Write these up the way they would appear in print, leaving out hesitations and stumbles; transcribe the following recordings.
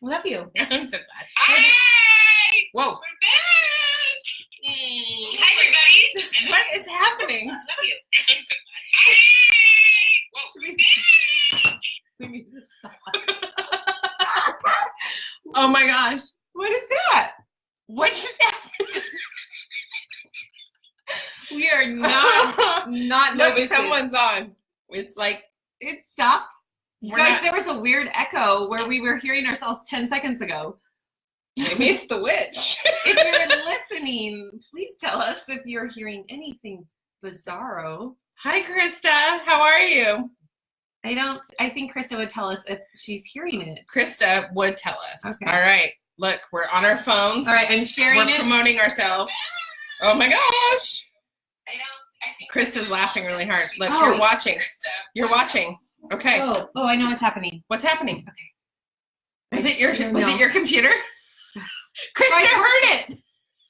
Love you. I'm so glad. Hey! Whoa. We're back. Hi, everybody. What is happening? Love you. I'm so glad. Whoa. We need to stop. Oh my gosh. What is that? What just happened? We are not Look, novices. someone's on. It's like It stopped. we're Guys, not. there was a weird echo where we were hearing ourselves 10 seconds ago. Maybe it's the witch. If you're listening, please tell us if you're hearing anything bizarro. Hi, Krista. How are you? I think Krista would tell us if she's hearing it. Krista would tell us. Okay. All right. Look, we're on our phones. All right, I'm sharing We're it. promoting ourselves. Oh my gosh. Krista's laughing really hard. Look, Oh. you're watching. You're watching. Okay. Oh, I know what's happening. What's happening? Okay. Was it I don't know. your computer? Krista Guys, heard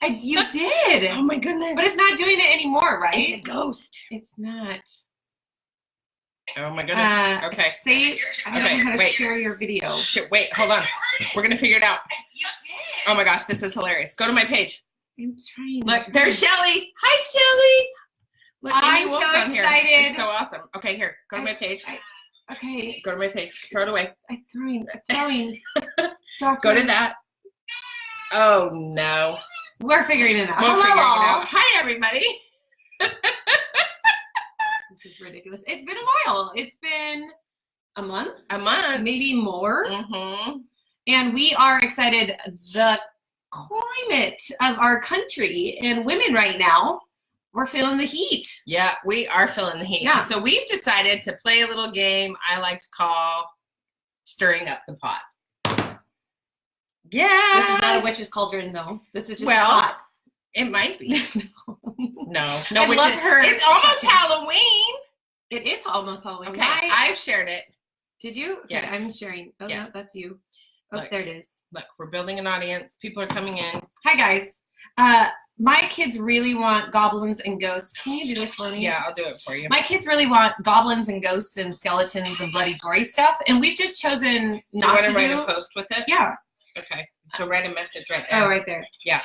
it. You did. Oh my goodness. But it's not doing it anymore, right? It's a ghost. It's not. Oh my goodness. Okay. I don't know how to wait. share your video. Shit, wait, hold on. We're gonna figure it out. Oh my gosh, this is hilarious. Go to my page. I'm trying. Look, there's Shelly. Hi, Shelly. Look, I'm Amy Wolf's so on here. excited. It's so awesome. Okay, here. Go to my page. Okay. Go to my page. Throw it away. I'm throwing. Doctor. Go to that. Oh no. We're figuring it out. We'll Hello. figure it out. Hi, everybody. This is ridiculous. It's been a while. It's been a month, A month. maybe more. Mm-hmm. And we are excited. The climate of our country and women right now, we're feeling the heat. Yeah, we are feeling the heat. Yeah. So we've decided to play a little game I like to call Stirring Up the Pot. Yeah. This is not a witch's cauldron, though. This is just Well, hot. It might be. No, I which love is, her. It's almost Halloween. It is almost Halloween. Okay, Hi. I've shared it. Did you? Okay, Yes. I'm sharing. Oh, Yes. no, that's you. Oh, Look. there it is. Look, we're building an audience. People are coming in. Hi, guys. My kids really want goblins and ghosts. Can you do this for me? Yeah, I'll do it for you. My kids really want goblins and ghosts and skeletons and bloody gory stuff, and we've just chosen Do you not want to to write do. a post with it? Yeah. Okay. So write a message right there. Oh, right there. Yeah.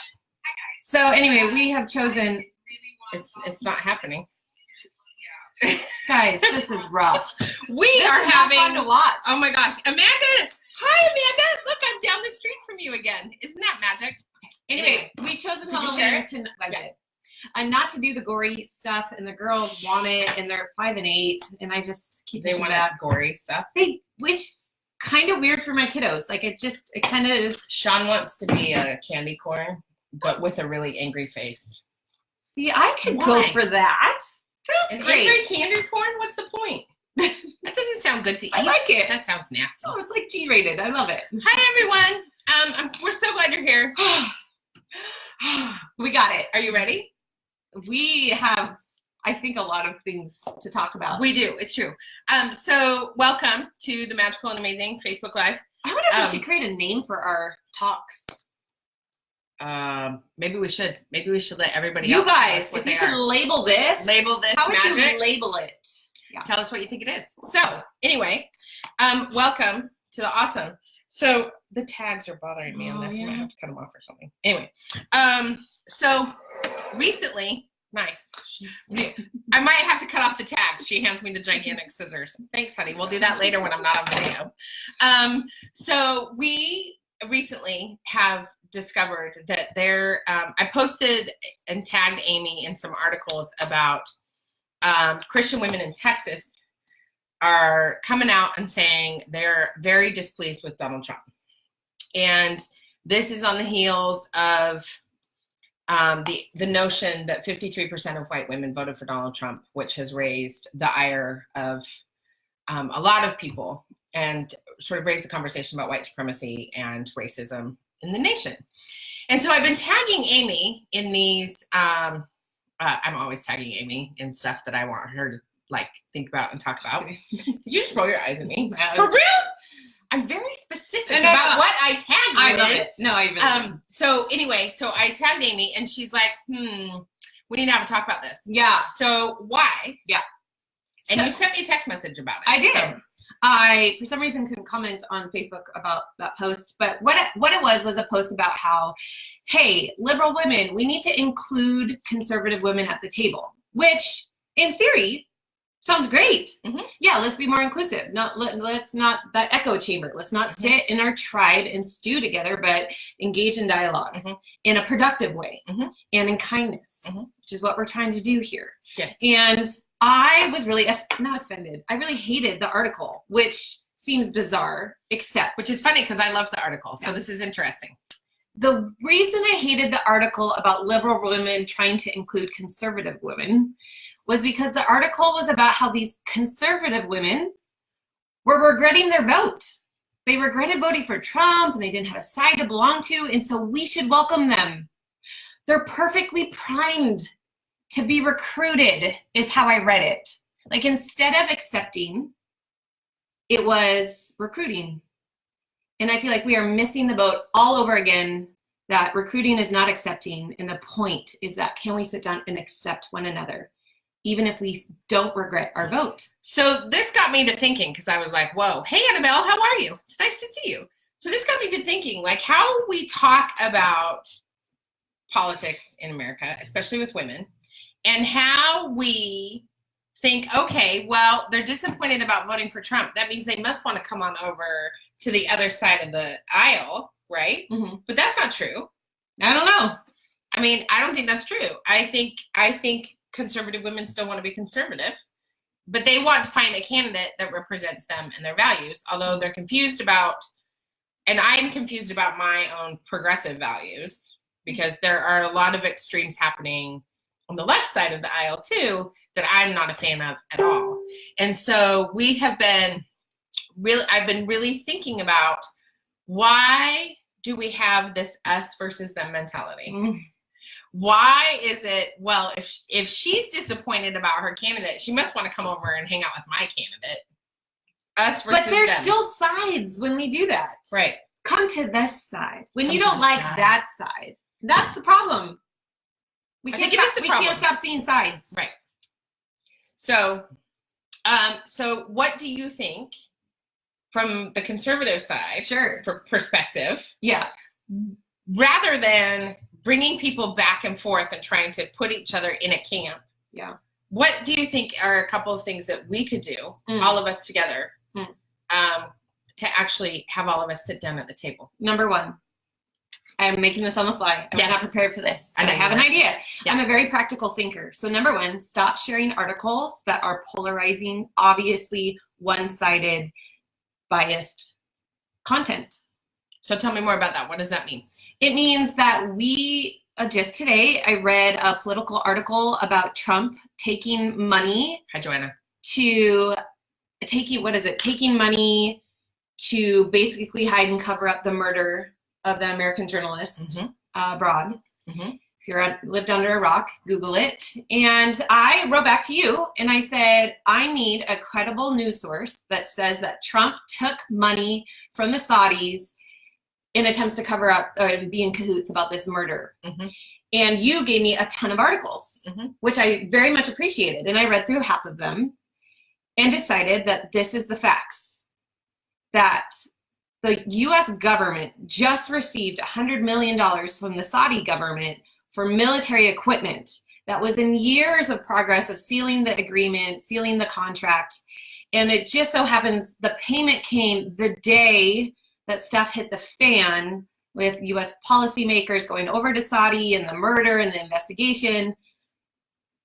So anyway, we have chosen. It's not happening. Guys, this is rough. We This are is not having. fun to watch. Oh my gosh, Amanda! Hi, Amanda. Look, I'm down the street from you again. Isn't that magic? Anyway, we've chosen Did you share Halloween it? to not to do the gory stuff, and the girls want it, and they're 5 and 8, and I just keep They pushing want back. that gory stuff. Which is kind of weird for my kiddos. Like it kind of is. Sean wants to be a candy corn, but with a really angry face. See, I could Why? go for that. That's An great. angry candy corn? What's the point? That doesn't sound good to eat. I like it. That sounds nasty. Oh, it's like G-rated. I love it. Hi, everyone. We're so glad you're here. We got it. Are you ready? We have, I think, a lot of things to talk about. We do. It's true. So welcome to the Magical and Amazing Facebook Live. I wonder if we should create a name for our talks. Maybe we should. Maybe we should let everybody You else tell guys, us what if they you could are. label this. Label this How would magic. you label it? Yeah. Tell us what you think it is. So anyway, welcome to the awesome. So the tags are bothering me on this. I might have to cut them off or something. Anyway, so recently, nice. I might have to cut off the tags. She hands me the gigantic scissors. Thanks, honey. We'll do that later when I'm not on video. So we recently have discovered that I posted and tagged Amy in some articles about Christian women in Texas are coming out and saying they're very displeased with Donald Trump. And this is on the heels of the notion that 53% of white women voted for Donald Trump, which has raised the ire of a lot of people and sort of raised the conversation about white supremacy and racism in the nation. And so I've been tagging Amy in these, I'm always tagging Amy in stuff that I want her to think about and talk about. Did you just roll your eyes at me? For real? I'm very specific about what I tag you I love in. it. No, I really do. So anyway, so I tagged Amy and she's like, we need to have a talk about this. Yeah. So why? Yeah. And So- you sent me a text message about it. I did. So I, for some reason, couldn't comment on Facebook about that post, but what it was a post about how, hey, liberal women, we need to include conservative women at the table, which in theory sounds great. Mm-hmm. Yeah, let's be more inclusive. Let's not that echo chamber. Let's not Mm-hmm. sit in our tribe and stew together, but engage in dialogue Mm-hmm. in a productive way Mm-hmm. and in kindness, Mm-hmm. which is what we're trying to do here. Yes. And I was really not offended. I really hated the article, which seems bizarre, except Which is funny because I love the article. So this is interesting. the reason I hated the article about liberal women trying to include conservative women was because the article was about how these conservative women were regretting their vote. They regretted voting for Trump and they didn't have a side to belong to, and so we should welcome them. They're perfectly primed to be recruited, is how I read it. Like, instead of accepting, it was recruiting. And I feel like we are missing the boat all over again, that recruiting is not accepting. And the point is that, can we sit down and accept one another, even if we don't regret our vote? So this got me to thinking, because I was like, whoa, hey, Annabelle, how are you? It's nice to see you. So this got me to thinking, like, how we talk about politics in America, especially with women, and how we think, okay, well, they're disappointed about voting for Trump. That means they must want to come on over to the other side of the aisle, right? Mm-hmm. But that's not true. I don't know. I mean, I don't think that's true. I think conservative women still want to be conservative, but they want to find a candidate that represents them and their values, although they're confused about, and I'm confused about my own progressive values, because there are a lot of extremes happening on the left side of the aisle too that I'm not a fan of at all. And so I've been really thinking about, why do we have this us versus them mentality? Mm-hmm. Why is it, well, if she's disappointed about her candidate, she must want to come over and hang out with my candidate. Us versus But there's them. still sides when we do that. Right. Come to this side. When Come you to don't this like side. that side, that's the problem. We I can't think it is stop, the we problem. can't stop seeing sides. Right. So, so what do you think from the conservative side, Sure. for perspective, Yeah. rather than bringing people back and forth and trying to put each other in a camp? Yeah. What do you think are a couple of things that we could do, all of us together, to actually have all of us sit down at the table? Number one, I'm making this on the fly. I was Yes. not prepared for this. I And know I have you an weren't. idea. Yeah. I'm a very practical thinker. So number one, stop sharing articles that are polarizing, obviously one-sided, biased content. So tell me more about that. What does that mean? It means that we, just today, I read a political article about Trump taking money Hi, Joanna. taking money to basically hide and cover up the murder of the American journalist abroad. Mm-hmm. If you're lived under a rock, Google it. And I wrote back to you and I said, I need a credible news source that says that Trump took money from the Saudis in attempts to cover up and be in cahoots about this murder. Mm-hmm. And you gave me a ton of articles, which I very much appreciated. And I read through half of them and decided that this is the facts. That the U.S. government just received $100 million from the Saudi government for military equipment that was in years of progress of sealing the agreement, sealing the contract. And it just so happens the payment came the day that stuff hit the fan, with U.S. policymakers going over to Saudi and the murder and the investigation.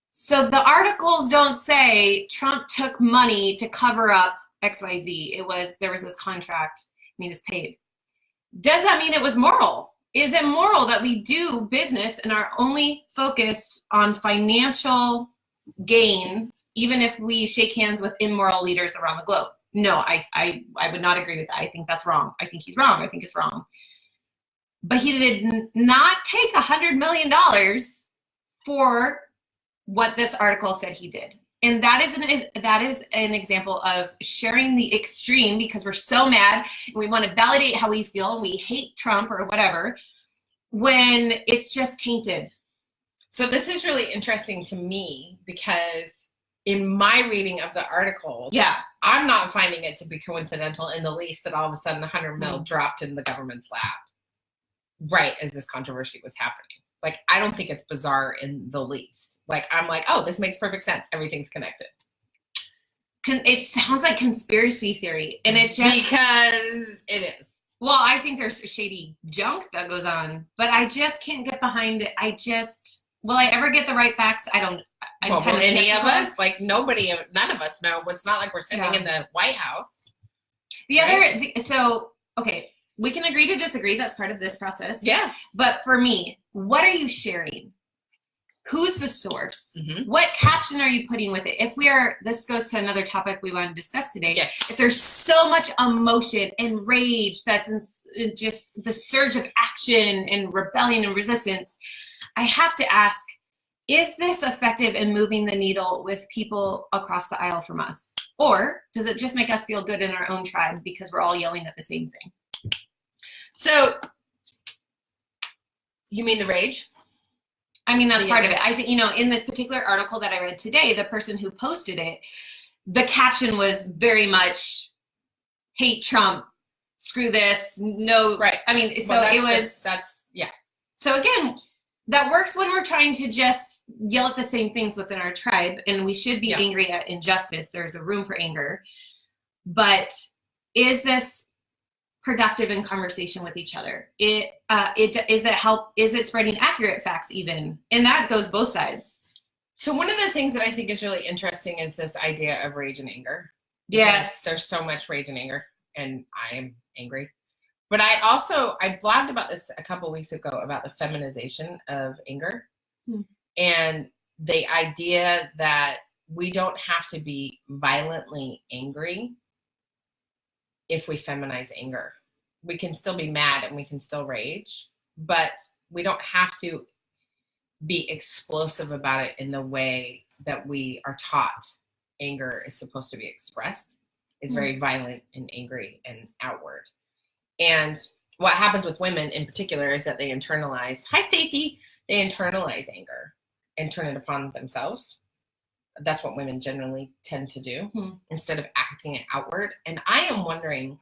So the articles don't say Trump took money to cover up XYZ. There was this contract and he was paid. Does that mean it was moral? Is it moral that we do business and are only focused on financial gain, even if we shake hands with immoral leaders around the globe? No, I would not agree with that. I think that's wrong. I think he's wrong. I think it's wrong. But he did not take $100 million for what this article said he did. And that is an example of sharing the extreme, because we're so mad and we want to validate how we feel and we hate Trump or whatever, when it's just tainted. So this is really interesting to me, because in my reading of the article, I'm not finding it to be coincidental in the least that all of a sudden 100 mil dropped in the government's lap right as this controversy was happening. Like, I don't think it's bizarre in the least. Like, I'm like, oh, this makes perfect sense. Everything's connected. It sounds like conspiracy theory, and it just... Because it is. Well, I think there's shady junk that goes on, but I just can't get behind it. Will I ever get the right facts? I don't. Well, will any of us? Like, none of us know. It's not like we're sitting in the White House. Okay, we can agree to disagree. That's part of this process. Yeah. But for me, what are you sharing? Who's the source? Mm-hmm. What caption are you putting with it? This goes to another topic we want to discuss today. Yes. If there's so much emotion and rage that's in just the surge of action and rebellion and resistance, I have to ask, is this effective in moving the needle with people across the aisle from us? Or does it just make us feel good in our own tribe because we're all yelling at the same thing? So, you mean the rage? I mean, that's part of it. I think, in this particular article that I read today, the person who posted it, the caption was very much hate Trump, screw this, no. Right. I mean, so yeah. So again, that works when we're trying to just yell at the same things within our tribe, and we should be angry at injustice. There's a room for anger. But is this productive in conversation with each other? Is it spreading accurate facts even? And that goes both sides. So one of the things that I think is really interesting is this idea of rage and anger. Yes. There's so much rage and anger, and I'm angry. But I blogged about this a couple weeks ago about the feminization of anger and the idea that we don't have to be violently angry if we feminize anger. We can still be mad and we can still rage, but we don't have to be explosive about it in the way that we are taught anger is supposed to be expressed. It's very violent and angry and outward. And what happens with women in particular is that they internalize, hi Stacy, they internalize anger and turn it upon themselves. That's what women generally tend to do instead of acting it outward. And I am wondering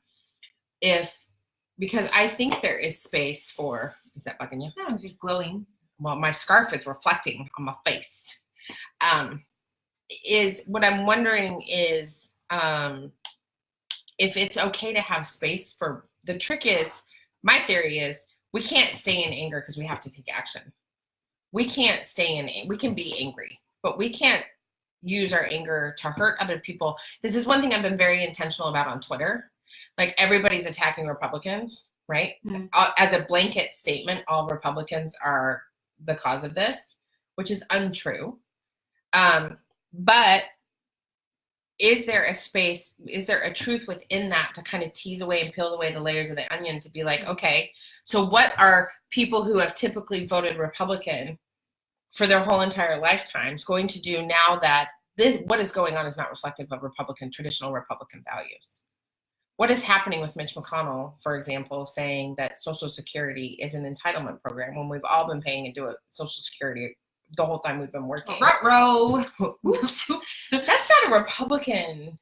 because I think there is space for, is that bugging you? No, it's just glowing. Well, my scarf is reflecting on my face. What I'm wondering is if it's okay to have space for, the trick is, my theory is, we can't stay in anger because we have to take action. We can't we can be angry, but we can't use our anger to hurt other people. This is one thing I've been very intentional about on Twitter. Like, everybody's attacking Republicans, right? Mm-hmm. As a blanket statement, all Republicans are the cause of this, which is untrue. But is there a truth within that to kind of tease away and peel away the layers of the onion to be like, okay, so what are people who have typically voted Republican for their whole entire lifetimes going to do now that what is going on is not reflective of traditional Republican values? What is happening with Mitch McConnell, for example, saying that Social Security is an entitlement program when we've all been paying into a Social Security the whole time we've been working? Ruh-roh. Oops. That's not a Republican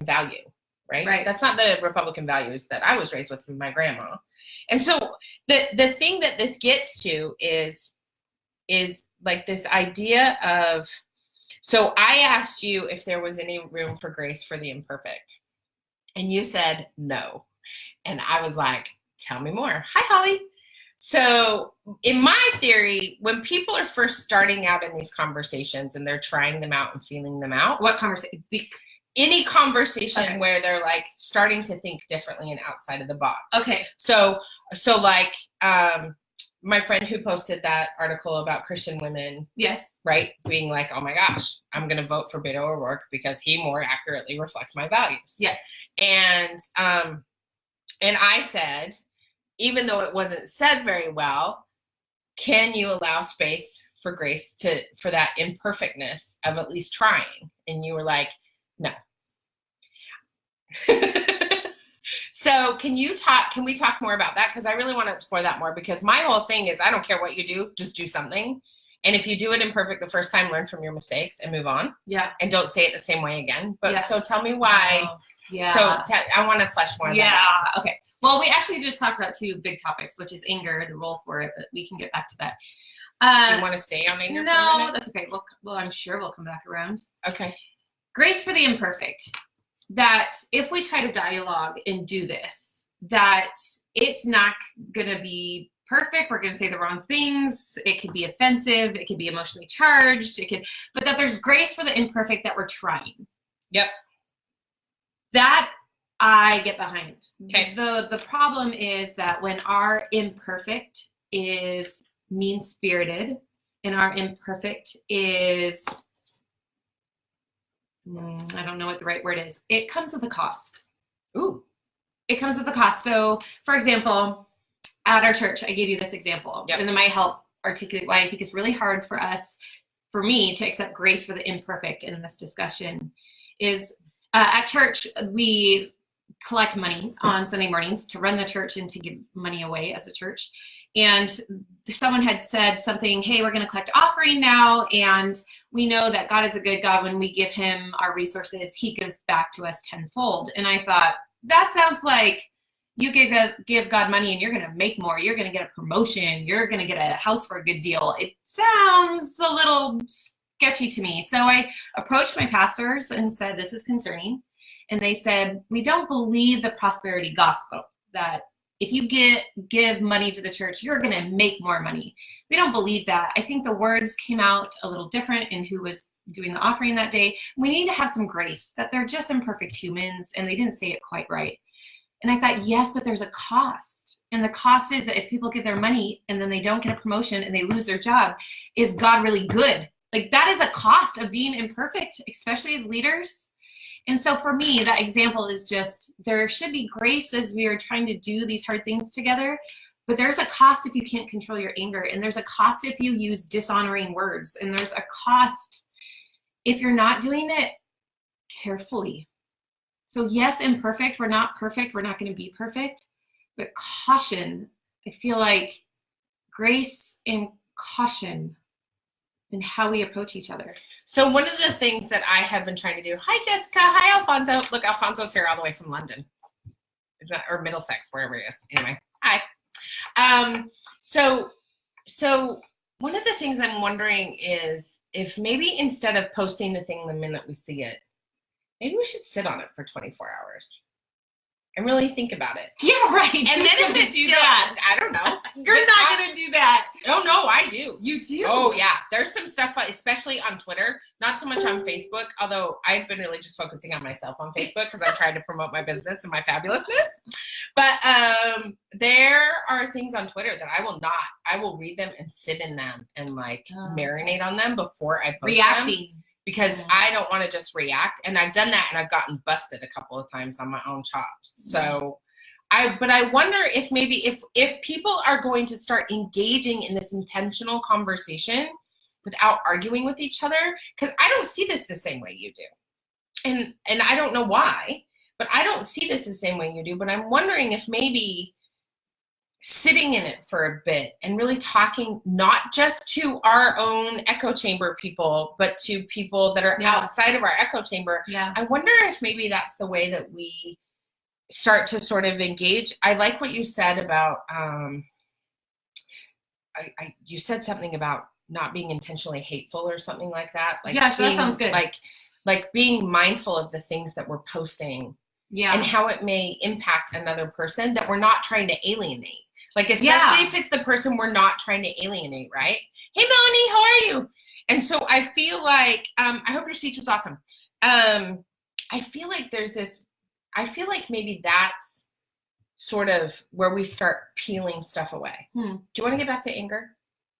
value, right? Right. That's not the Republican values that I was raised with my grandma. And so the thing that this gets to is like this idea of, so I asked you if there was any room for grace for the imperfect. And you said no. And I was like, tell me more. Hi, Holly. So in my theory, when people are first starting out in these conversations and they're trying them out and feeling them out. What conversation? Any conversation where they're like starting to think differently and outside of the box. Okay. So like my friend who posted that article about Christian women. Yes. Right. Being like, oh my gosh, I'm going to vote for Beto O'Rourke because he more accurately reflects my values. Yes. And I said, even though it wasn't said very well, can you allow space for grace for that imperfectness of at least trying? And you were like, no. So can we talk more about that? Because I really want to explore that more, because my whole thing is I don't care what you do, just do something. And if you do it imperfect the first time, learn from your mistakes and move on. Yeah. And don't say it the same way again. But so tell me why. Yeah. So I want to flesh more of that out. Okay. Well, we actually just talked about 2 big topics, which is anger, the role for it, but we can get back to that. Do you want to stay on anger for a No, minute? that's okay. Well, I'm sure we'll come back around. Okay. Grace for the imperfect. That if we try to dialogue and do this, that it's not going to be perfect. We're going to say the wrong things. It could be offensive. It could be emotionally charged. But that there's grace for the imperfect, that we're trying. Yep. That I get behind. Okay. The problem is that when our imperfect is mean-spirited and our imperfect is, I don't know what the right word is, it comes with a cost. Ooh. It comes with a cost. So, for example, at our church, I gave you this example, and then might help articulate why I think it's really hard for me to accept grace for the imperfect in this discussion. Is at church, we collect money on Sunday mornings to run the church and to give money away as a church. And someone had said something, hey, we're going to collect offering now, and we know that God is a good God. When we give him our resources, he gives back to us tenfold. And I thought, that sounds like you give God money and you're going to make more. You're going to get a promotion. You're going to get a house for a good deal. It sounds a little sketchy to me. So I approached my pastors and said, this is concerning. And they said, we don't believe the prosperity gospel, that if you give money to the church, you're going to make more money. We don't believe that. I think the words came out a little different in who was doing the offering that day. We need to have some grace, that they're just imperfect humans and they didn't say it quite right. And I thought, yes, but there's a cost. And the cost is that if people give their money and then they don't get a promotion and they lose their job, is God really good? Like, that is a cost of being imperfect, especially as leaders. And so for me, that example is just, there should be grace as we are trying to do these hard things together, but there's a cost if you can't control your anger, and there's a cost if you use dishonoring words, and there's a cost if you're not doing it carefully. So yes, imperfect, we're not perfect, we're not going to be perfect, but caution, I feel like grace and caution in how we approach each other. So one of the things that I have been trying to do, hi Jessica, hi Alfonso. Look, Alfonso's here all the way from London. Or Middlesex, wherever he is. Anyway, hi. So one of the things I'm wondering is if maybe instead of posting the thing the minute we see it, maybe we should sit on it for 24 hours and really think about it. Yeah, right. And then if it's still, I don't know. You're not going to do that. Oh, no, I do. You do? Oh, yeah. There's some stuff, especially on Twitter, not so much on Facebook, although I've been really just focusing on myself on Facebook because I'm trying to promote my business and my fabulousness. But there are things on Twitter that I will read them and sit in them and marinate on them before I post Reacting. them. Because I don't want to just react. And I've done that and I've gotten busted a couple of times on my own chops. So I wonder if maybe if people are going to start engaging in this intentional conversation without arguing with each other, because I don't see this the same way you do. And I don't know why, but I don't see this the same way you do. But I'm wondering if maybe sitting in it for a bit and really talking not just to our own echo chamber people, but to people that are outside of our echo chamber. Yeah. I wonder if maybe that's the way that we start to sort of engage. I like what you said about, you said something about not being intentionally hateful or something like that. Like, yeah, so that sounds good. Like being mindful of the things that we're posting. Yeah. And how it may impact another person that we're not trying to alienate. Like, especially if it's the person we're not trying to alienate, right? Hey, Melanie, how are you? And so I feel like, I hope your speech was awesome. I feel like maybe that's sort of where we start peeling stuff away. Do you want to get back to anger?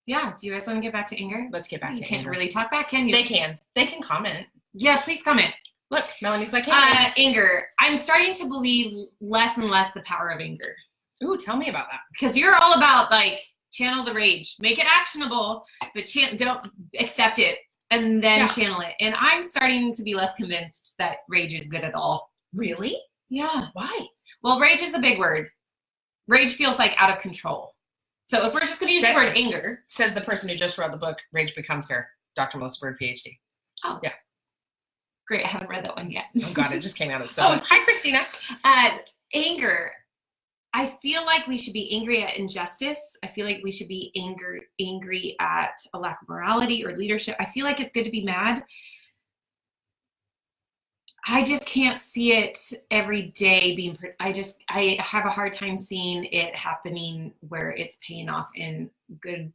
Yeah. Do you guys want to get back to anger? Let's get back to anger. You can't really talk back, can you? They can comment. Yeah, please comment. Look, Melanie's like, hey. Anger. I'm starting to believe less and less the power of anger. Ooh, tell me about that. Because you're all about channel the rage, make it actionable, but don't accept it and then channel it. And I'm starting to be less convinced that rage is good at all. Really? Yeah. Why? Well, rage is a big word. Rage feels like out of control. So if we're just going to use the word anger. Says the person who just wrote the book, Rage Becomes Her, Dr. Melissa Bird, PhD. Oh. Yeah. Great. I haven't read that one yet. Oh, God, it just came out. It's so good. Hi, Christina. Anger. I feel like we should be angry at injustice. I feel like we should be angry at a lack of morality or leadership. I feel like it's good to be mad. I just can't see it every day being, I have a hard time seeing it happening where it's paying off in good,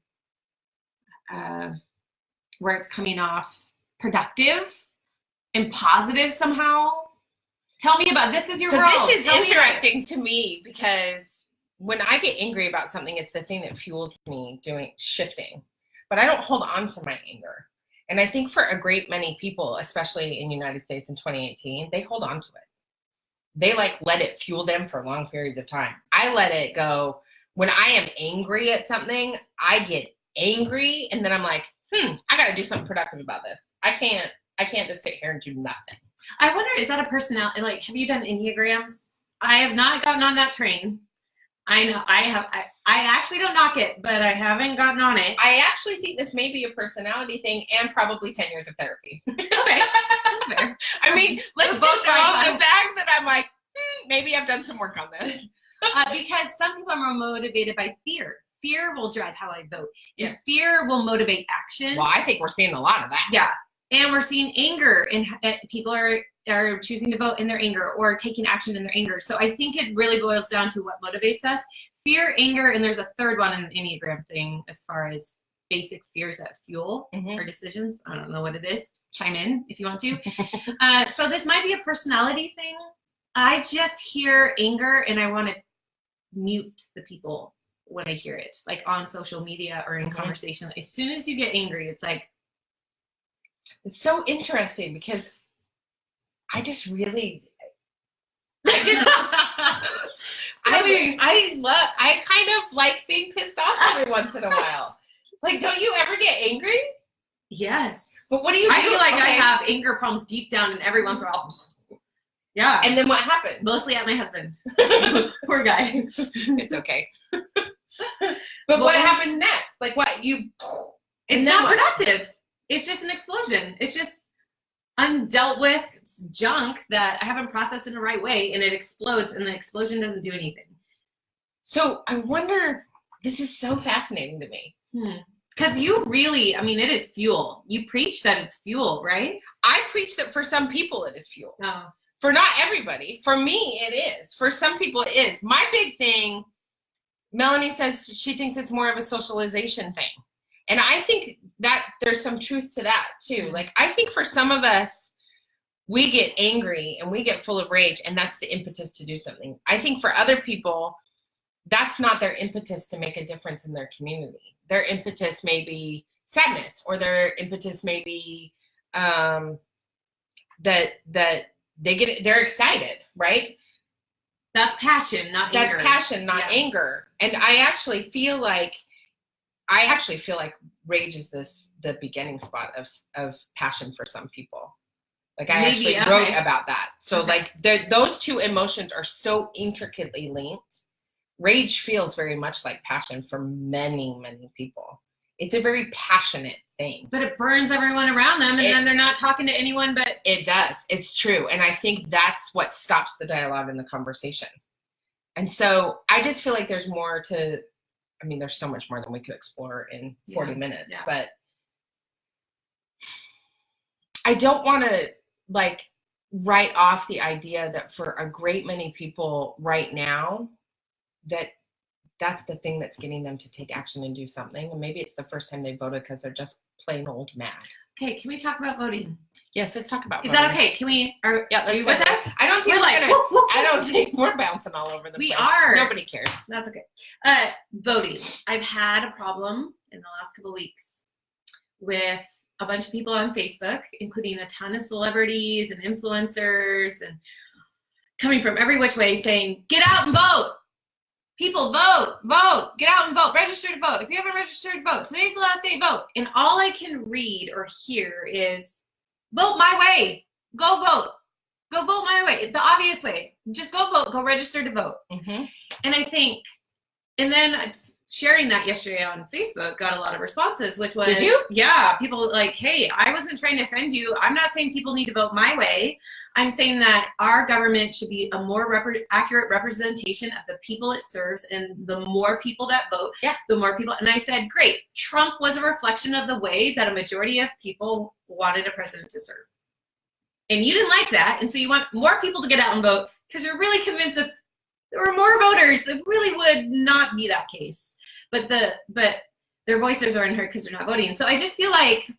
where it's coming off productive and positive somehow. Tell me about, this is your role. So this is interesting to me because when I get angry about something, it's the thing that fuels me shifting. But I don't hold on to my anger. And I think for a great many people, especially in the United States in 2018, they hold on to it. They let it fuel them for long periods of time. I let it go. When I am angry at something, I get angry and then I'm like, I got to do something productive about this. I can't just sit here and do nothing. I wonder, is that a personality? Have you done Enneagrams? I have not gotten on that train. I know I have. I actually don't knock it, but I haven't gotten on it. I actually think this may be a personality thing and probably 10 years of therapy. Okay, that's fair. I mean, let's just throw out the fact that I'm like, maybe I've done some work on this. Because some people are more motivated by fear. Fear will drive how I vote. Yeah. Fear will motivate action. Well, I think we're seeing a lot of that. Yeah. And we're seeing anger, and people are choosing to vote in their anger or taking action in their anger. So I think it really boils down to what motivates us. Fear, anger, and there's a third one in the Enneagram thing as far as basic fears that fuel our decisions. I don't know what it is. Chime in if you want to. So this might be a personality thing. I just hear anger and I want to mute the people when I hear it, on social media or in conversation. As soon as you get angry, it's like, it's so interesting because I kind of like being pissed off every once in a while. Don't you ever get angry? Yes. But what do you do? I feel like I have anger problems deep down, and every once in a while, yeah. And then what happens? Mostly at my husband. Poor guy. It's okay. But what happens next? It's not productive. It's just an explosion. It's just undealt with junk that I haven't processed in the right way, and it explodes, and the explosion doesn't do anything. So I wonder, this is so fascinating to me. Because you really, it is fuel. You preach that it's fuel, right? I preach that for some people it is fuel. No. For not everybody. For me, it is. For some people, it is. My big thing, Melanie says she thinks it's more of a socialization thing. And I think that there's some truth to that, too. I think for some of us, we get angry and we get full of rage, and that's the impetus to do something. I think for other people, that's not their impetus to make a difference in their community. Their impetus may be sadness, or their impetus may be that they're excited, right? That's passion, not anger. That's passion, not anger. And I actually feel like rage is the beginning spot of passion for some people. I actually wrote about that. So those two emotions are so intricately linked. Rage feels very much like passion for many, many people. It's a very passionate thing. But it burns everyone around them, and then they're not talking to anyone but... It does. It's true. And I think that's what stops the dialogue and the conversation. And so I just feel like there's more to... there's so much more than we could explore in 40 minutes. Yeah. But I don't want to, write off the idea that for a great many people right now, that's the thing that's getting them to take action and do something. And maybe it's the first time they voted because they're just plain old mad. Okay, can we talk about voting? Yes, let's talk about voting. Is that okay? Can we? Let's with us? I don't think I don't think we're bouncing all over the place. We are. Nobody cares. That's okay. Voting. I've had a problem in the last couple of weeks with a bunch of people on Facebook, including a ton of celebrities and influencers, and coming from every which way saying, get out and vote. People, vote, get out and vote, register to vote. If you haven't registered to vote, today's the last day to vote. And all I can read or hear is, vote my way, go vote my way, the obvious way. Just go vote, go register to vote. And I think, and then sharing that yesterday on Facebook got a lot of responses, which was, Did you? Yeah, people like, hey, I wasn't trying to offend you. I'm not saying people need to vote my way. I'm saying that our government should be a more accurate representation of the people it serves, and the more people that vote, the more people. And I said, great, Trump was a reflection of the way that a majority of people wanted a president to serve. And you didn't like that, and so you want more people to get out and vote because you're really convinced that there were more voters. It really would not be that case. But their voices are unheard because they're not voting. So I just feel like,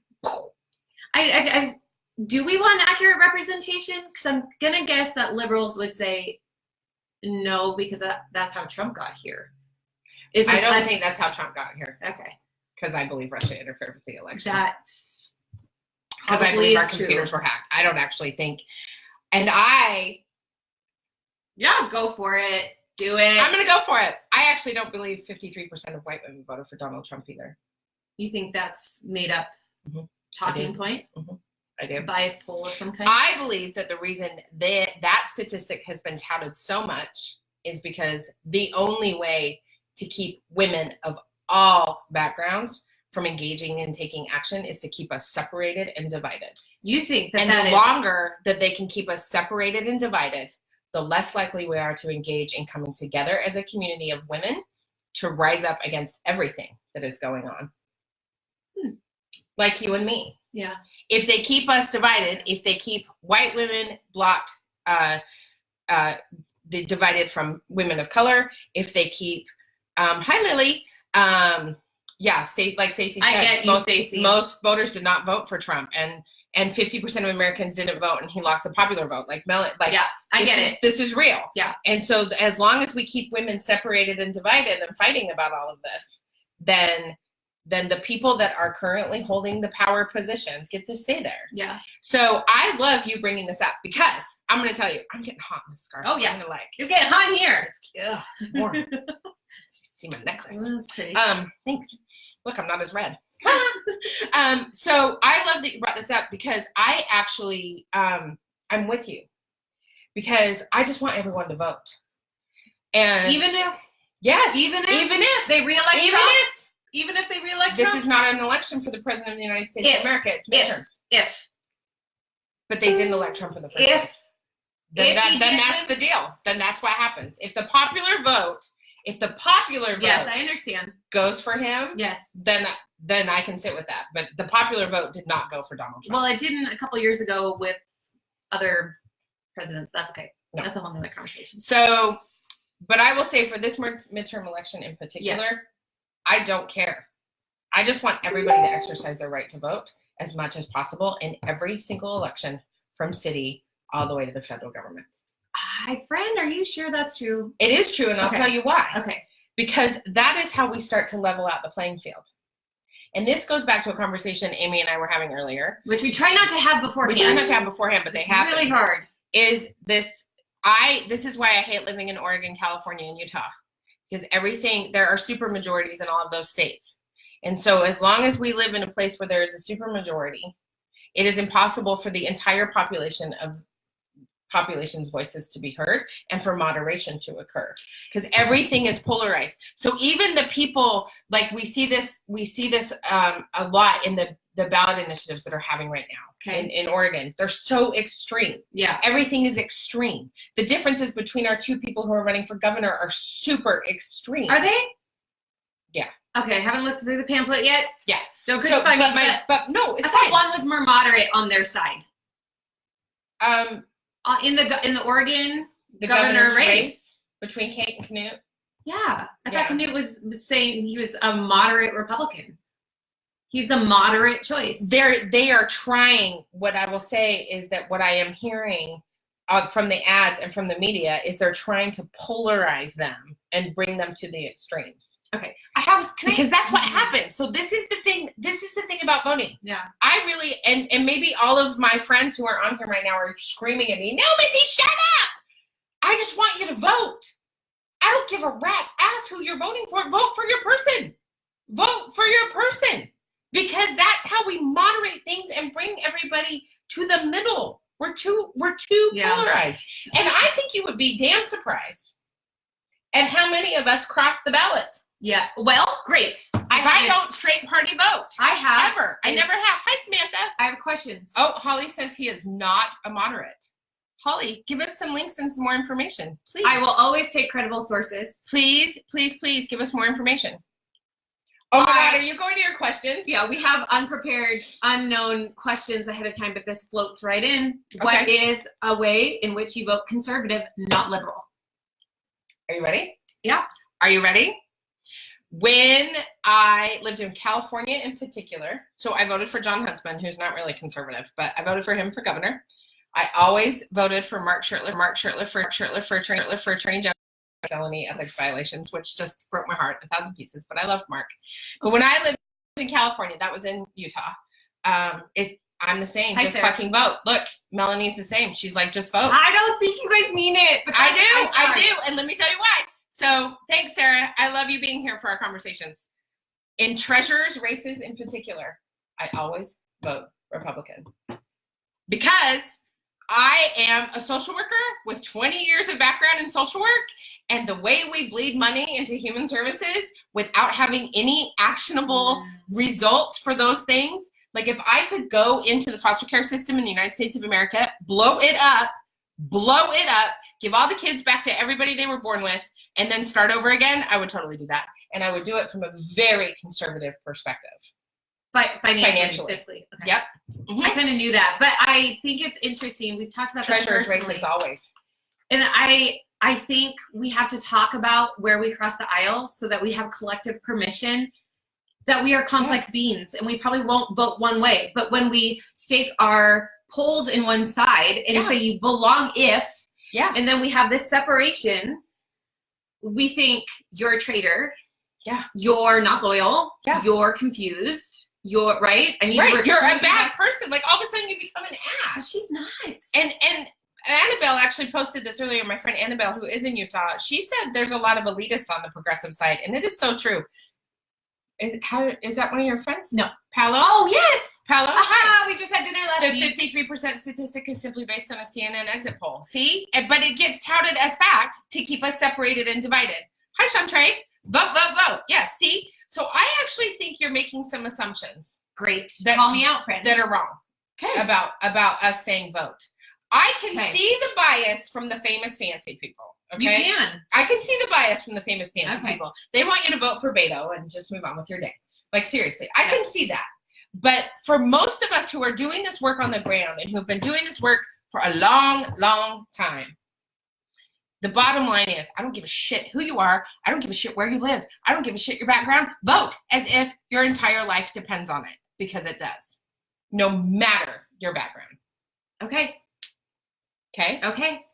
do we want accurate representation? Because I'm gonna guess that liberals would say no, because that's how Trump got here. I don't think that's how Trump got here. Okay. Because I believe Russia interfered with the election. Because I believe our computers were hacked. I don't actually think, go for it. Do it. I'm going to go for it. I actually don't believe 53% of white women voted for Donald Trump either. You think that's made up talking point? Mm-hmm. I do. Biased poll of some kind? I believe that the reason that statistic has been touted so much is because the only way to keep women of all backgrounds from engaging and taking action is to keep us separated and divided. You think that the longer that they can keep us separated and divided, the less likely we are to engage in coming together as a community of women to rise up against everything that is going on. Like you and me. Yeah. If they keep us divided, if they keep white women blocked, divided from women of color, if they keep, hi Lily, like Stacey said, I get you, Stacey. Most voters did not vote for Trump, and 50% of Americans didn't vote, and he lost the popular vote. I get it. This is real. Yeah. And so as long as we keep women separated and divided and fighting about all of this, then the people that are currently holding the power positions get to stay there. Yeah. So I love you bringing this up because I'm going to tell you, I'm getting hot in this scarf. Oh yeah. It's getting hot in here. It's warm. See my necklace. Oh, that's pretty. Thanks. Look, I'm not as red. So I love that you brought this up because I actually, I'm with you because I just want everyone to vote. And even if they reelect Trump, even if they reelect this Trump? is not an election for the president of the United States of America. It's midterms. But they didn't elect Trump in the first place. Then that's the deal. Then that's what happens. If the popular vote yes, I understand, goes for him, yes, then I can sit with that. But the popular vote did not go for Donald Trump. Well, it didn't a couple years ago with other presidents. That's okay. No. That's a whole nother conversation. So, but I will say for this midterm election in particular, I don't care. I just want everybody to exercise their right to vote as much as possible in every single election from city all the way to the federal government. Hi, friend, are you sure that's true? It is true, and I'll tell you why. Okay. Because that is how we start to level out the playing field. And this goes back to a conversation Amy and I were having earlier. Which we try not to have beforehand. But they happen. Really hard. This is why I hate living in Oregon, California, and Utah. Because there are super majorities in all of those states. And so as long as we live in a place where there is a super majority, it is impossible for the entire population's voices to be heard and for moderation to occur, because everything is polarized. So even the people, like we see this a lot in the ballot initiatives that are having right now in Oregon. They're so extreme. Yeah. Everything is extreme. The differences between our two people who are running for governor are super extreme. Are they? Yeah. Okay, I haven't looked through the pamphlet yet. Yeah. Don't crucify me. But no, it's I thought fine. one was more moderate on their side. In the Oregon governor race between Kate and Knut. Yeah, I thought Knut was saying he was a moderate Republican. He's the moderate choice. They are trying. What I will say is that what I am hearing from the ads and from the media is they're trying to polarize them and bring them to the extremes. Okay, because that's what happens. So this is the thing. This is the thing about voting. Yeah, I really and maybe all of my friends who are on here right now are screaming at me. No, Missy, shut up! I just want you to vote. I don't give a rat's ass who you're voting for. Vote for your person. Vote for your person, because that's how we moderate things and bring everybody to the middle. We're too polarized, and I think you would be damn surprised at how many of us crossed the ballot. Yeah. Well, great. I don't straight party vote. I have. Ever. I never have. Hi, Samantha. I have questions. Oh, Holly says he is not a moderate. Holly, give us some links and some more information, please. I will always take credible sources. Please, please, please give us more information. Oh my God, are you going to your questions? Yeah, we have unprepared, unknown questions ahead of time, but this floats right in. Okay. What is a way in which you vote conservative, not liberal? Are you ready? Yeah. Are you ready? When I lived in California in particular, so I voted for John Huntsman, who's not really conservative, but I voted for him for governor. I always voted for Mark Shurtleff for attorney general. Felony ethics violations, which just broke my heart 1,000 pieces, but I loved Mark. But when I lived in California, that was in Utah, I'm the same. Hi, just Sarah. fucking vote. Look, Melanie's the same. She's like, just vote. I don't think you guys mean it. I do. And let me tell you why. So thanks, Sarah. I love you being here for our conversations. In treasurers races in particular, I always vote Republican because I am a social worker with 20 years of background in social work, and the way we bleed money into human services without having any actionable results for those things, like if I could go into the foster care system in the United States of America, blow it up, give all the kids back to everybody they were born with, and then start over again, I would totally do that. And I would do it from a very conservative perspective. Financially. Okay. Yep. Mm-hmm. I kind of knew that, but I think it's interesting. We've talked about treasurers races always, and I think we have to talk about where we cross the aisle so that we have collective permission that we are complex beings, and we probably won't vote one way. But when we stake our poles in one side and say you belong and then we have this separation, we think you're a traitor. Yeah, you're not loyal. Yeah, you're confused. You're right. I mean, you're a bad person. Like all of a sudden you become an ass. But she's not. And Annabelle actually posted this earlier. My friend Annabelle, who is in Utah, she said there's a lot of elitists on the progressive side, and it is so true. Is that one of your friends? No, Paolo. Oh yes, Paolo. Hi. We just had dinner last week. The 53% statistic is simply based on a CNN exit poll. See, but it gets touted as fact to keep us separated and divided. Hi, Chantre. Vote, vote, vote. Yes. See. So I actually think you're making some assumptions. Great. Call me out, friend. That are wrong. Okay. About us saying vote. I can see the bias from the famous fancy people. Okay. You can. I can see the bias from the famous fancy people. They want you to vote for Beto and just move on with your day. Like seriously, I can see that. But for most of us who are doing this work on the ground and who have been doing this work for a long, long time, the bottom line is, I don't give a shit who you are. I don't give a shit where you live. I don't give a shit your background. Vote as if your entire life depends on it, because it does. No matter your background. Okay? Okay.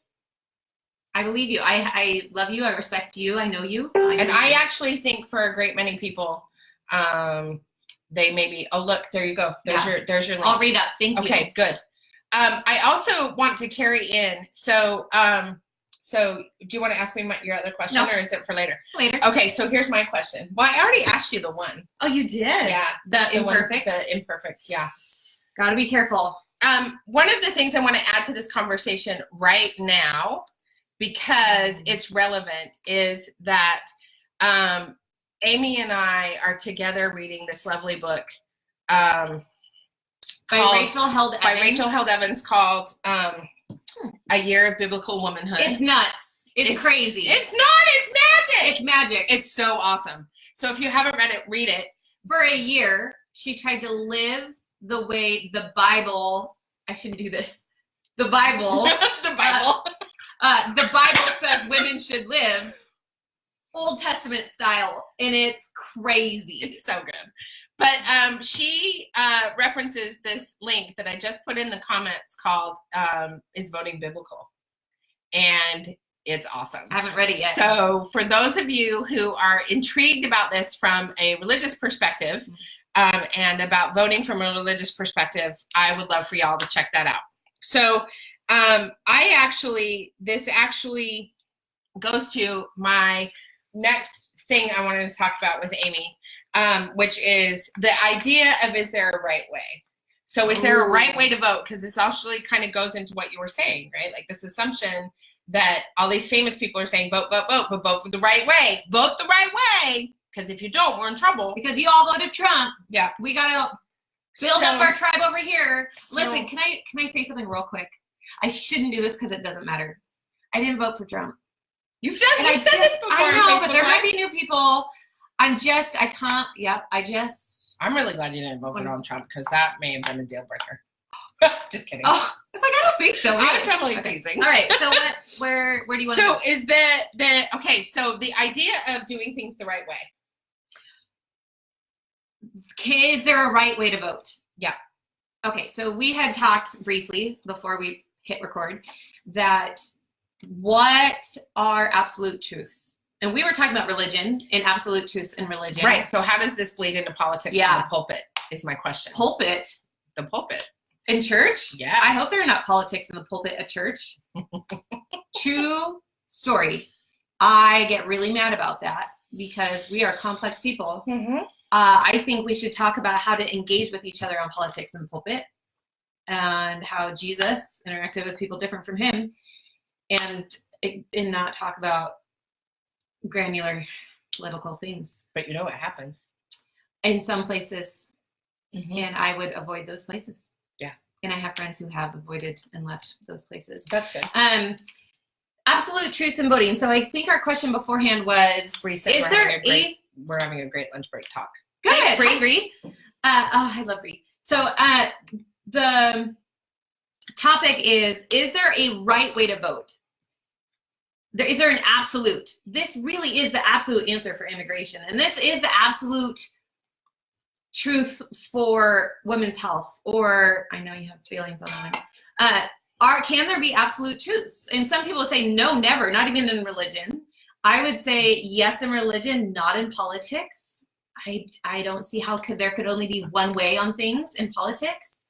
I believe you. I love you. I respect you. I know you. I actually think for a great many people, they maybe, oh, look, there you go. There's your link. I'll read up. Thank you. Okay, good. I also want to carry in, so do you want to ask me your other question, or is it for later? Later. Okay, so here's my question. Well, I already asked you the one. Oh, you did? Yeah. The imperfect? The imperfect, yeah. Gotta be careful. One of the things I want to add to this conversation right now, because it's relevant, is that Amy and I are together reading this lovely book by Rachel Held Evans called A Year of Biblical Womanhood. It's nuts. It's crazy. It's not. It's magic. It's magic. It's so awesome. So if you haven't read it, read it. For a year, she tried to live the way the Bible. I shouldn't do this. The Bible. The Bible. The Bible says women should live Old Testament style, and it's crazy. It's so good. But she references this link that I just put in the comments called Is Voting Biblical? And it's awesome. I haven't read it yet. So for those of you who are intrigued about this from a religious perspective and about voting from a religious perspective, I would love for y'all to check that out. So this actually goes to my next thing I wanted to talk about with Amy, which is the idea of, is there a right way? So is there a right way to vote? Because this actually kind of goes into what you were saying, right? Like this assumption that all these famous people are saying, vote, vote, vote, but vote for the right way. Vote the right way, Because if you don't, we're in trouble. Because you all voted Trump. Yeah. We got to build up our tribe over here. Listen, can I say something real quick? I shouldn't do this because it doesn't matter. I didn't vote for Trump. You've said this before. I know, but there might be new people. I'm really glad you didn't vote for Donald Trump because that may have been a deal breaker. Just kidding. Oh, it's like, I don't think so. I'm totally teasing. All right, so where do you want to So go? is so the idea of doing things the right way. Is there a right way to vote? Yeah. Okay, so we had talked briefly before we hit record that what are absolute truths? And we were talking about religion and absolute truths in religion. Right. So how does this bleed into politics from the pulpit is my question. Pulpit? The pulpit. In church? Yeah. I hope there are not politics in the pulpit at church. True story. I get really mad about that because we are complex people. Mm-hmm. I think we should talk about how to engage with each other on politics in the pulpit and how Jesus interacted with people different from him and not talk about granular political things. But you know what happens? In some places, and I would avoid those places. Yeah. And I have friends who have avoided and left those places. That's good. Absolute truths in voting. So I think our question beforehand was, we're having a great lunch break talk. Good. Thanks, Bree. Hi, Bree. I love Bree. So the topic is there a right way to vote? Is there an absolute? This really is the absolute answer for immigration. And this is the absolute truth for women's health. Or I know you have feelings on that. Can there be absolute truths? And some people say no, never, not even in religion. I would say yes in religion, not in politics. I don't see how there could only be one way on things in politics.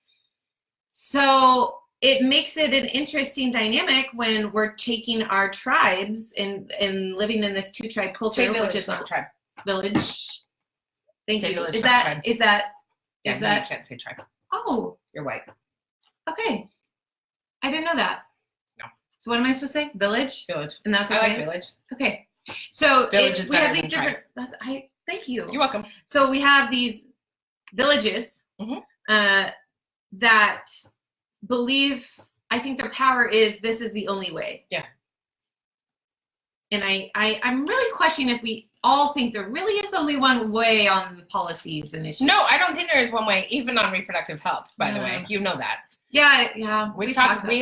So it makes it an interesting dynamic when we're taking our tribes and living in this two-tribe culture, village, which is not tribe. Village. Thank Say you. Village, Is not that tribe. is that Yeah, is that? You can't say tribe. Oh, You're white. okay. I didn't know that. No. So what am I supposed to say? Village. Village. And that's okay? I like village. Okay. So Village is we have better these than different. Thank you. You're welcome. So we have these villages that believe. I think their power is this is the only way. Yeah. And I'm really questioning if we all think there really is only one way on policies and issues. No, I don't think there is one way, even on reproductive health, by the way. You know that. Yeah. We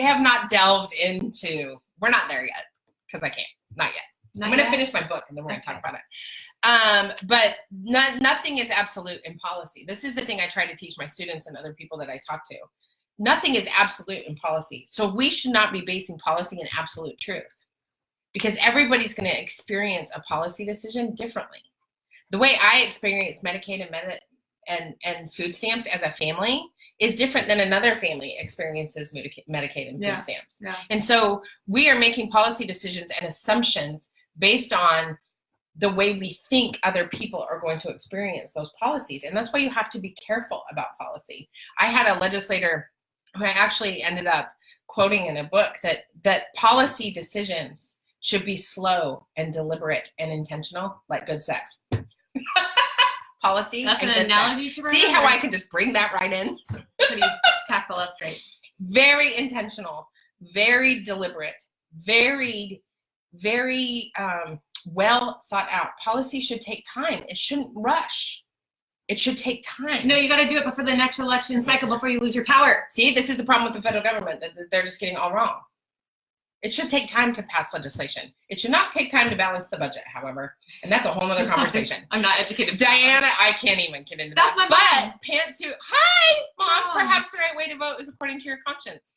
have not delved into, we're not there yet, because I can't. Not yet. I'm going to finish my book, and then we're going to talk about it. But nothing is absolute in policy. This is the thing I try to teach my students and other people that I talk to. Nothing is absolute in policy. So we should not be basing policy in absolute truth, because everybody's going to experience a policy decision differently. The way I experience Medicaid and food stamps as a family is different than another family experiences Medicaid and food stamps. Yeah. And so we are making policy decisions and assumptions based on the way we think other people are going to experience those policies. And that's why you have to be careful about policy. I had a legislator who I actually ended up quoting in a book that policy decisions should be slow and deliberate and intentional, like good sex. Policy. That's an analogy you should remember. See how I can just bring that right in? Pretty tactful. That's great. Very intentional, very deliberate, very well thought out. Policy should take time. It shouldn't rush. It should take time. No, you got to do it before the next election cycle, before you lose your power. See, this is the problem with the federal government, that they're just getting all wrong. It should take time to pass legislation. It should not take time to balance the budget, however. And that's a whole other conversation. I'm not educated. Diana, I can't even get into that. That's my mom. Pantsuit. Hi, Mom. Perhaps the right way to vote is according to your conscience.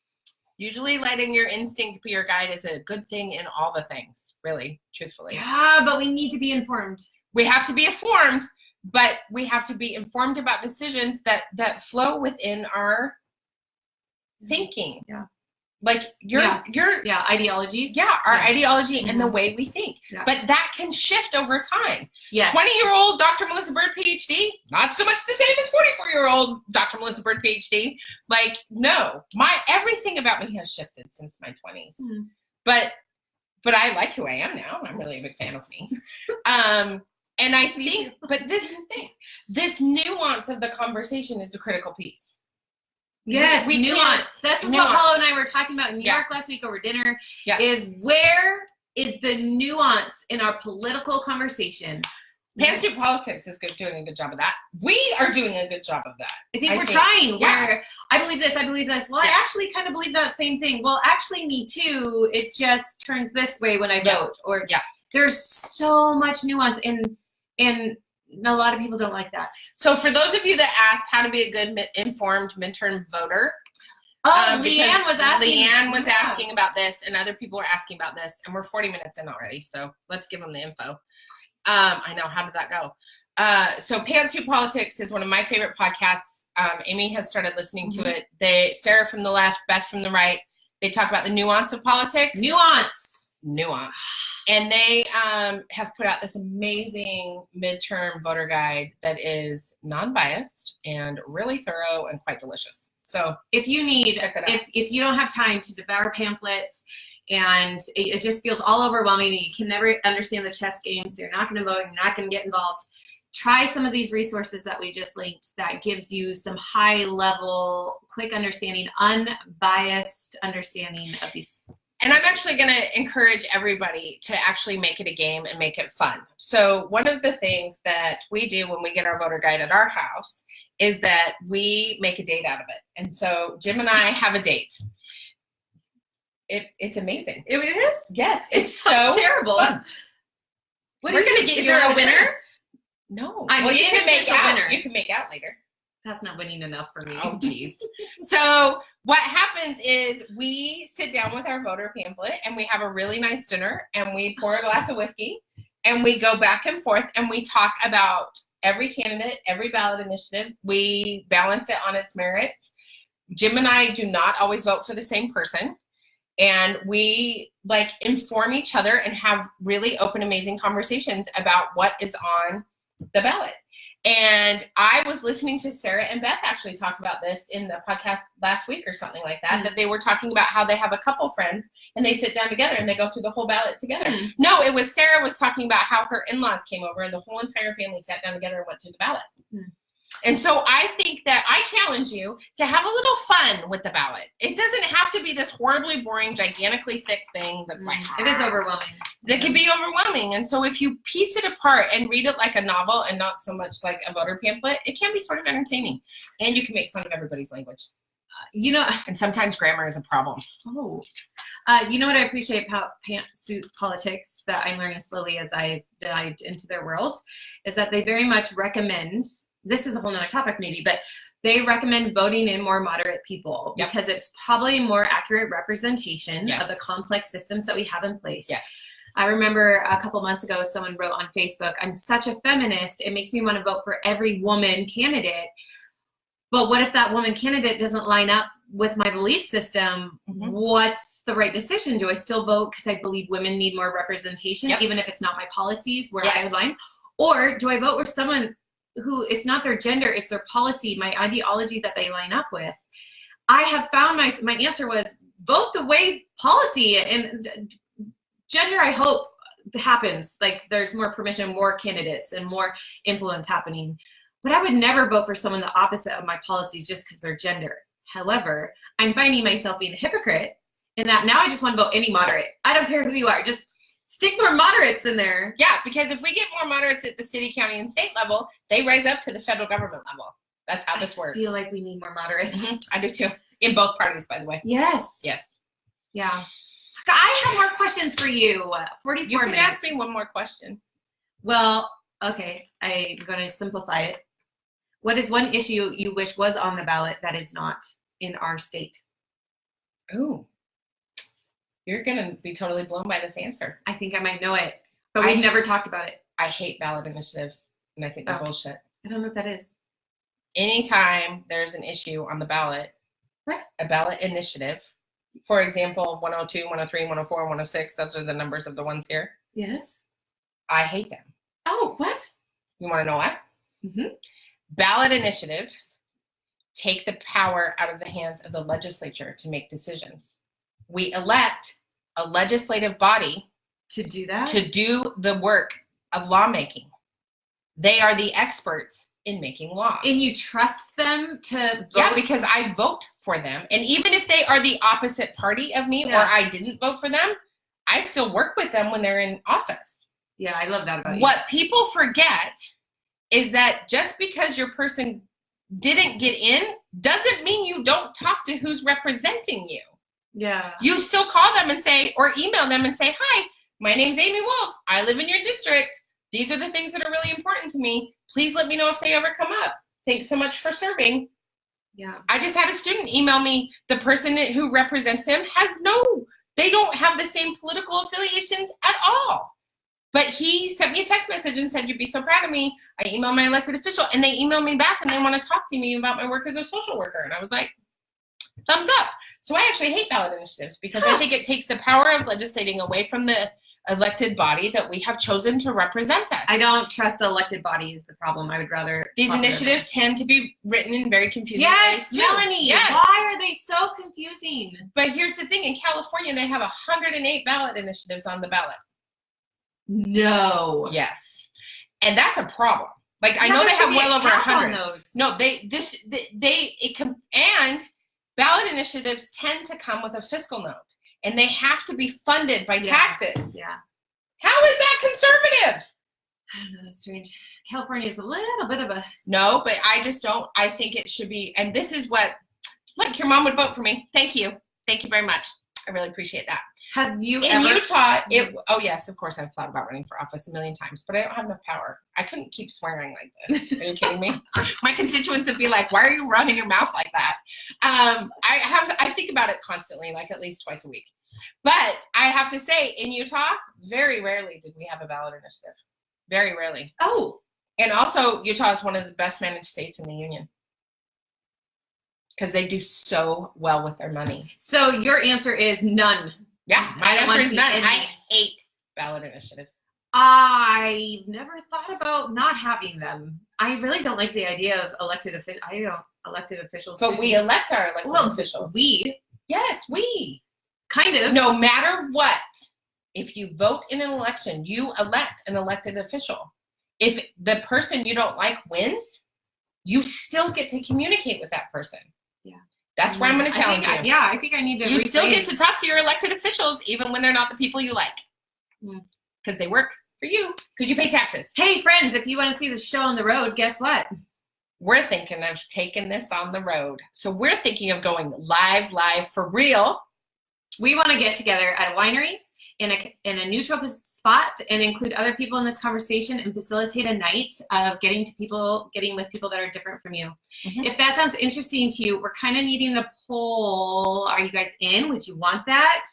Usually letting your instinct be your guide is a good thing in all the things, really, truthfully. Yeah, but we need to be informed. We have to be informed, but we have to be informed about decisions that flow within our thinking. Yeah. Like your ideology. Yeah, our ideology and the way we think. Yeah. But that can shift over time. Yes. 20-year-old Dr. Melissa Bird, PhD, not so much the same as 44-year-old Dr. Melissa Bird, PhD. Like, no, everything about me has shifted since my 20s. Mm-hmm. But I like who I am now. I'm really a big fan of me. And I think, but this is the thing, this nuance of the conversation is the critical piece. Yes, we nuance. This is what Paula and I were talking about in New York last week over dinner, is where is the nuance in our political conversation? Pantsuit Politics is doing a good job of that. We are doing a good job of that. I think we're trying. Where I believe this, I believe this. Well, I actually kind of believe that same thing. Well, actually, me too. It just turns this way when I vote. Or there's so much nuance, and a lot of people don't like that. So for those of you that asked how to be a good informed midterm voter, Leanne was asking about this, and other people are asking about this, and we're 40 minutes in already, so let's give them the info. I know. How did that go? So Pantsuit Politics is one of my favorite podcasts. Amy has started listening to it. Sarah from the left, Beth from the right, they talk about the nuance of politics. Nuance. And they have put out this amazing midterm voter guide that is non-biased and really thorough and quite delicious. So if you need, if you don't have time to devour pamphlets and it just feels all overwhelming and you can never understand the chess game, so you're not going to vote, you're not going to get involved, try some of these resources that we just linked that gives you some high-level, quick understanding, unbiased understanding of these. And I'm actually going to encourage everybody to actually make it a game and make it fun. So one of the things that we do when we get our voter guide at our house is that we make a date out of it. And so Jim and I have a date. It's amazing. It is? Yes. It's so terrible. Fun. We're going to get you. Is there a winner? No. Well, you can make out. Winner. You can make out later. That's not winning enough for me. Oh, geez. So what happens is we sit down with our voter pamphlet and we have a really nice dinner and we pour a glass of whiskey and we go back and forth and we talk about every candidate, every ballot initiative. We balance it on its merits. Jim and I do not always vote for the same person. And we inform each other and have really open, amazing conversations about what is on the ballot. And I was listening to Sarah and Beth actually talk about this in the podcast last week or something like that, that they were talking about how they have a couple friends and they sit down together and they go through the whole ballot together. No, it was Sarah was talking about how her in-laws came over and the whole entire family sat down together and went through the ballot. And so I think that I challenge you to have a little fun with the ballot. It doesn't have to be this horribly boring, gigantically thick thing that's it is overwhelming. That can be overwhelming. And so if you piece it apart and read it like a novel and not so much like a voter pamphlet, it can be sort of entertaining. And you can make fun of everybody's language. And sometimes grammar is a problem. You know what I appreciate about Pantsuit Politics that I'm learning slowly as I've dived into their world is that they very much recommend, this is a whole nother topic maybe, but they recommend voting in more moderate people because it's probably more accurate representation of the complex systems that we have in place. I remember a couple months ago, someone wrote on Facebook, I'm such a feminist, it makes me want to vote for every woman candidate. But what if that woman candidate doesn't line up with my belief system? What's the right decision? Do I still vote because I believe women need more representation, even if it's not my policies where I align? Or do I vote with someone who it's not their gender, it's their policy, my ideology that they line up with? I have found my answer was vote the way policy and gender, I hope happens. There's more permission, more candidates, and more influence happening. But I would never vote for someone the opposite of my policies just because they're gender. However, I'm finding myself being a hypocrite in that now I just want to vote any moderate. I don't care who you are. Just stick more moderates in there. Yeah, because if we get more moderates at the city, county, and state level, they rise up to the federal government level. That's how this works. I feel like we need more moderates. I do too. In both parties, by the way. Yes. Yes. Yeah. I have more questions for you. 44 minutes. You can ask me one more question. Well, okay. I'm going to simplify it. What is one issue you wish was on the ballot that is not in our state? Ooh. You're going to be totally blown by this answer. I think I might know it, but we've never talked about it. I hate ballot initiatives, and I think they're bullshit. I don't know what that is. Anytime there's an issue on the ballot, a ballot initiative, for example, 102, 103, 104, 106, those are the numbers of the ones here. Yes. I hate them. Oh, what? You want to know what? Ballot initiatives take the power out of the hands of the legislature to make decisions. We elect a legislative body to do that, to do the work of lawmaking. They are the experts in making law. And you trust them to vote? Yeah, because I vote for them. And even if they are the opposite party of me, or I didn't vote for them, I still work with them when they're in office. Yeah, I love that about you. What people forget is that just because your person didn't get in doesn't mean you don't talk to who's representing you. Yeah. You still call them and say, or email them and say, hi, my name's Amy Wolff. I live in your district. These are the things that are really important to me. Please let me know if they ever come up. Thanks so much for serving. Yeah. I just had a student email me, the person who represents him they don't have the same political affiliations at all. But he sent me a text message and said, you'd be so proud of me. I emailed my elected official, and they emailed me back, and they want to talk to me about my work as a social worker. And I was like, thumbs up. So I actually hate ballot initiatives because I think it takes the power of legislating away from the elected body that we have chosen to represent us. I don't trust the elected body is the problem. I would rather... These initiatives tend to be written in very confusing ways. Yes, Melanie. Yes. Why are they so confusing? But here's the thing. In California, they have 108 ballot initiatives on the ballot. No. Yes. And that's a problem. Like, I know they have well over 100. No, and ballot initiatives tend to come with a fiscal note. And they have to be funded by taxes. Yeah. How is that conservative? I don't know. That's strange. California is a little bit of a... No, but I just don't. I think it should be. And this is what, like, your mom would vote for me. Thank you. Thank you very much. I really appreciate that. Have you in Utah, oh, yes, of course, I've thought about running for office a million times, but I don't have enough power. I couldn't keep swearing like this. Are you kidding me? My constituents would be like, why are you running your mouth like that? I think about it constantly, like at least twice a week. But I have to say, in Utah, very rarely did we have a ballot initiative. Very rarely. Oh. And also, Utah is one of the best managed states in the union. Because they do so well with their money. So your answer is none. Yeah, my answer is none. I hate ballot initiatives. I've never thought about not having them. I really don't like the idea of elected officials. But we elect our elected officials. Yes, we. Kind of. No matter what, if you vote in an election, you elect an elected official. If the person you don't like wins, you still get to communicate with that person. Yeah. That's where I'm going to challenge you. I think I need to. You still get to talk to your elected officials even when they're not the people you like. Because they work for you, because you pay taxes. Hey, friends, if you want to see the show on the road, guess what? We're thinking of taking this on the road. So we're thinking of going live for real. We want to get together at a winery in a neutral spot and include other people in this conversation and facilitate a night of getting with people that are different from you. Mm-hmm. If that sounds interesting to you, we're kind of needing a poll. Are you guys in? Would you want that?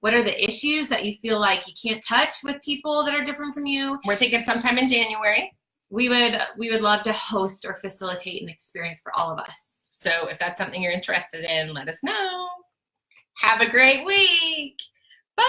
What are the issues that you feel like you can't touch with people that are different from you? We're thinking sometime in January. We would love to host or facilitate an experience for all of us. So if that's something you're interested in, let us know. Have a great week. Bye.